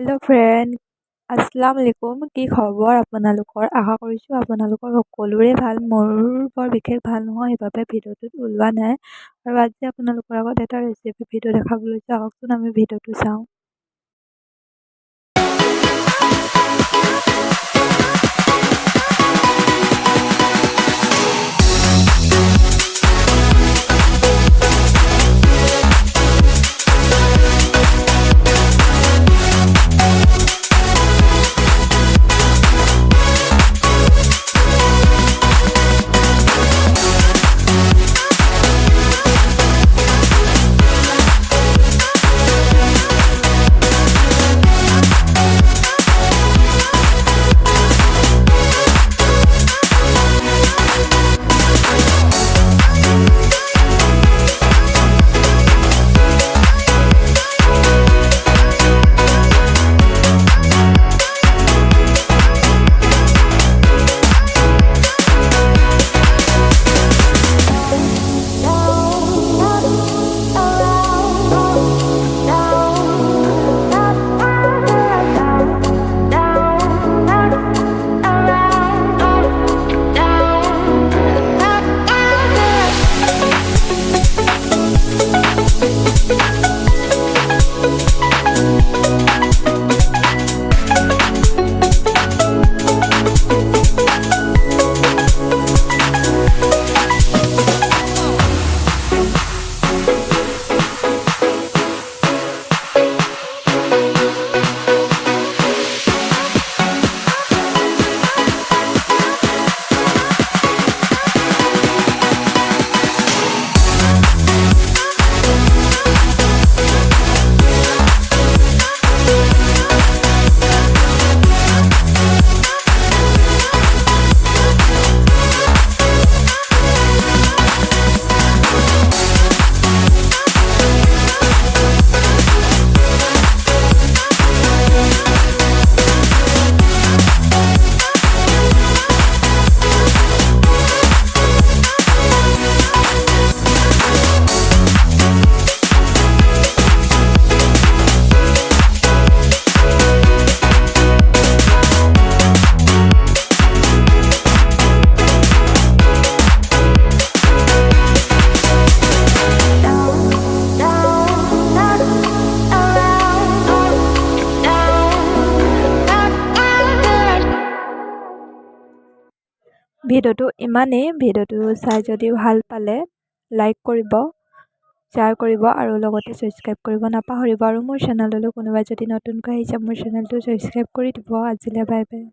Hello' friend, আসসালামু আলাইকুম। কি খবৰ আপোনালোকৰ? আশা কৰিছোঁ আপোনালোকৰ সকলোৰে ভাল। মোৰ বৰ বিশেষ ভাল নহয়, সেইবাবে ভিডিঅ'টোত ওলোৱা নাই। আৰু আজি আপোনালোকৰ আগত এটা ৰেচিপি ভিডিঅ' দেখাবলৈ আহকচোন আমি ভিডিঅ'টো চাওঁ। ভিডিঅ'টো ইমানেই। ভিডিঅ'টো চাই যদি ভাল পালে লাইক কৰিব, শ্বেয়াৰ কৰিব আৰু লগতে ছাবস্ক্ৰাইব কৰিব নাপাহৰিব। আৰু মোৰ চেনেললৈ কোনোবাই যদি নতুনকৈ আহিছে মোৰ চেনেলটো ছাবস্ক্ৰাইব কৰি দিব। আজিলৈ বাই বাই।